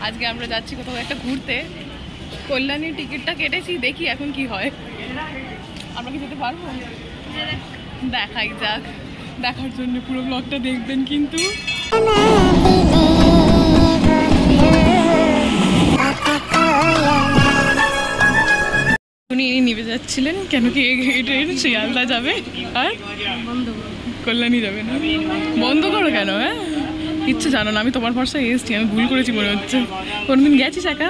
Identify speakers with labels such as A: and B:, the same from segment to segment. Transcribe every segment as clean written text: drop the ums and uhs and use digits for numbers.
A: আজকে আমরা যাচ্ছি কোথাও একটা ঘুরতে। কল্যাণীর টিকিটটা কেটেছি, দেখি এখন কি হয়। আমরা কি যেতে পারবো? দেখাই যাক। দেখার জন্য পুরো ব্লগটা দেখবেন কিন্তু। উনি নিভে যাচ্ছিলেন কেন কি এই ট্রেন শিয়ালদা যাবে আর কল্যাণী যাবে না। বন্ধ করো কেন? হ্যাঁ কিচ্ছু জানো না, আমি তোমার ভরসায় এসেছি, আমি ভুল করেছি মনে হচ্ছে। কোনদিন গেছিস একা?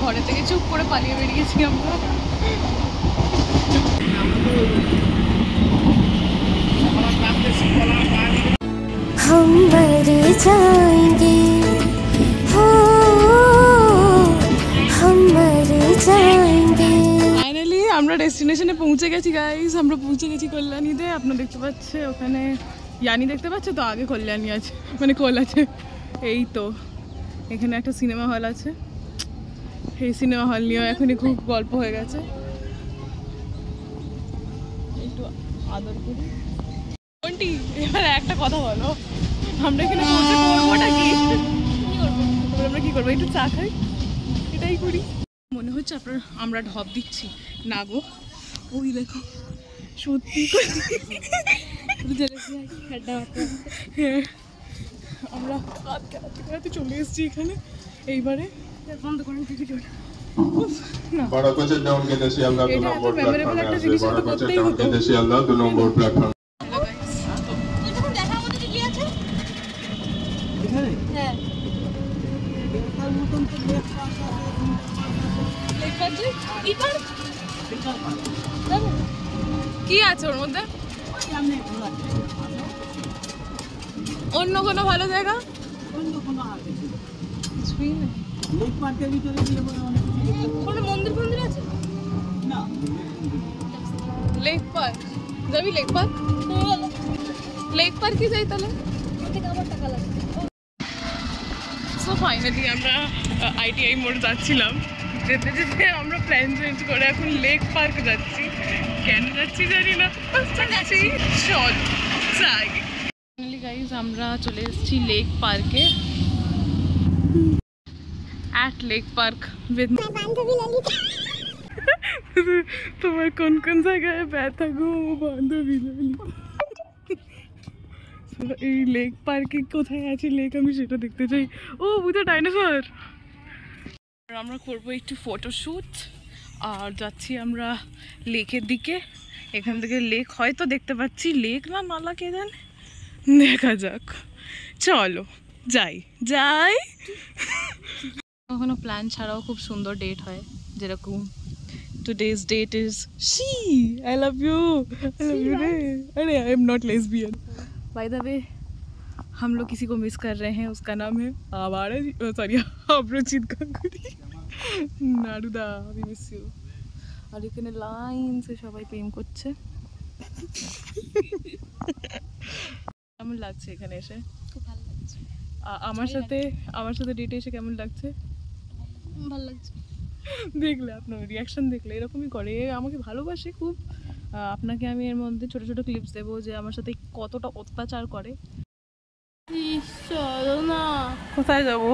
A: ঘরে থেকে চুপ করে পালিয়ে বেরিয়েছি আমরা। हम मर जाएंगे हो हम मर जाएंगे। ফাইনালি আমরা ডেস্টিনেশনে পৌঁছে গেছি গাইস। আমরা পৌঁছে গেছি কল্যাণীতে। আপনারা দেখতে পাচ্ছে ওখানে ইয়ানি দেখতে পাচ্ছে তো, আগে কল্যাণী আছে, মানে কোল আছে। এই তো এখানে একটা সিনেমা হল আছে। এই সিনেমা হল নিয়েও এখনই খুব গল্প হয়ে গেছে। একটু আদর করি। কোনটি? এবার একটা কথা বলো, আমরা এখানে পৌঁছে করবোটা কি? আমরা কি করবো? একটু চা খাই, এটাই করি। মনে হচ্ছে আমরা ঢপ দিচ্ছি না গো। ওই দেখো সত্যি হ্যাঁ, আমরা কাঁদতে চলে এসেছি এখানে। এইবারে বন্ধ করেন টিভি। বড় কোচের ডাউন গেটে শিয়ালদা 2 নম্বর প্ল্যাটফর্মে আছে। বড় কোচের ডাউন গেটে শিয়ালদা 2 নম্বর প্ল্যাটফর্ম। দেখা আমাদের কি আছে এখানে? হ্যাঁ এর মতন তো লেক পার্ক আছে। কি পার্ক? কি আছে ওর মধ্যে? সামনে ঘোরা। অন্য কোনো ভালো জায়গা? অন্য কোনো আর কিছু নেই। লেক পার্কের ভিতরে গিয়ে কোনো মন্দির ফন্দির আছে? না। লেক পার্ক যাবি? Lake park? লেক পার্কে যাই তাহলে। আমার টাকা লাগবে। সো ফাইনালি আমরা আইটিআই মোড় যাচ্ছিলাম। যেতে যেতে আমরা প্ল্যান চেঞ্জ করে এখন লেক পার্ক যাচ্ছি। কেন যাচ্ছি জানি না, যাচ্ছি। চল যাই। ফাইনালি গাইজ আমরা চলে এসেছি লেক পার্কে। at Lake Park with তোমার কোন কোন জায়গায় ব্যথা গো বান্ধবী? এই লেক পার্কে কোথায় আছে লেক, আমি সেটা দেখতে চাই। ও বুঝা ডাইনোসর। আমরা করবো একটু ফটোশ্যুট আর যাচ্ছি আমরা লেকের দিকে। এখান থেকে লেক হয়তো দেখতে পাচ্ছি, লেক না নালা কে জানে, দেখা যাক। চলো যাই যাই। কখনো প্ল্যান ছাড়াও খুব সুন্দর ডেট হয়, যেরকম today's date is she I love you रे। अरे I am not lesbian by the way. हम लोग किसी को मिस कर रहे हैं, उसका नाम है Awara ji, sorry Aprachit Kakuri Naruda. We miss you. আর এখানে লাইন সে সবাই প্রেম করছে। কেমন লাগছে এখানে এসে? খুব ভালো লাগছে। আমার সাথে ডেটে এসে কেমন লাগছে? ভালো লাগছে। দেখলে আপনার রিয়াকশন দেখলে এরকমই করে, আমাকে ভালোবাসে খুব। আপনাকে আমি এর মধ্যে ছোট ছোট ক্লিপস দেবো যে আমার সাথে কতটা অত্যাচার করে। চলো না। কোথায় যাবো?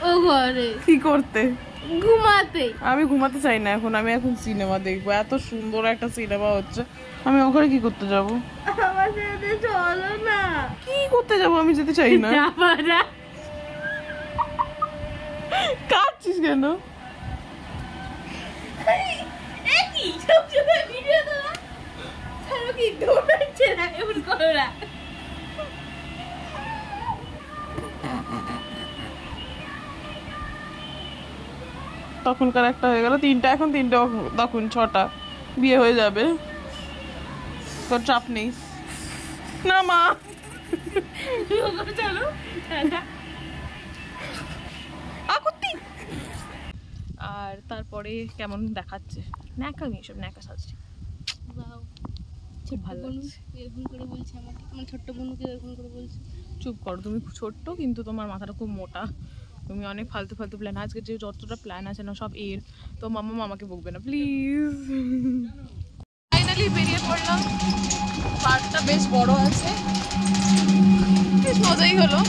A: ও ঘরে। কি করতে? ঘুমাতে। আমি ঘুমাতে চাই না এখন, আমি এখন সিনেমা দেখবো। এত সুন্দর একটা সিনেমা হচ্ছে, আমি ওখানে কি করতে যাবো? আমার সাথে চলো না। কি করতে যাবো? আমি যেতে চাই না। কাঁদছিস কেন? তখনকার একটা হয়ে গেল 3টা, এখন 3টা, তখন 6টা। বিয়ে হয়ে যাবে, তোর চাপ নেই না মা। চলো আর তারপরে কেমন দেখাচ্ছে ন্যাকামি, এসব ন্যাকা সাজছি। খুব ভালো লাগছে। এরকম করে বলছে আমাকে, আমার ছোট্ট বোনকে এরকম করে বলছে। চুপ করো, তুমি ছোট্ট কিন্তু তোমার মাথাটা খুব মোটা। তুমি অনেক ফালতু ফালতু প্ল্যান, আজকে যে যতটা প্ল্যান আছে না সব এর। তো মাম্মা আমাকে বকবে না প্লিজ। ফাইনালি বেরিয়ে পড়লাম। পার্কটা বেশ বড় আছে, বেশ মজাই হলো।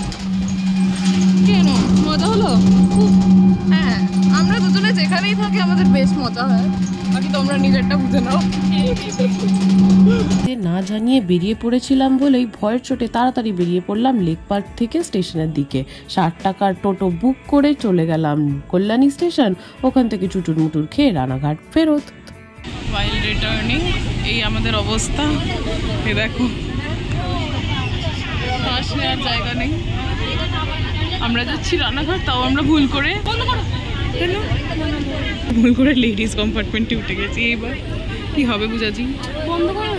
A: কেন মজা হলো খুব? হ্যাঁ, আমরা দুজনে যেখানেই থাকি আমাদের বেশ মজা হয়, বাকি তোমরা নিজেরটা বুঝে নাও।
B: না জানিয়ে বেরিয়ে পড়েছিলাম বলেই ভয়ের চোটে তাড়াতাড়ি বেরিয়ে পড়লাম লেক পার্ক থেকে স্টেশনের দিকে। 60 টাকার টোটো বুক করে চলে গেলাম কল্যাণী স্টেশন, ওখান থেকে চুটুর মুটুর খেয়ে রানাঘাট ফেরত।
A: while returning এই আমাদের অবস্থা, এই দেখো শ্বাস নেওয়ার জায়গা নেই। আমরা যাচ্ছি রানাঘাট, তাও আমরা ভুল করে লেডিস কম্পার্টমেন্টে উঠে গেছি। এইবার কি হবে বুঝাচ্ছি, বন্ধ করে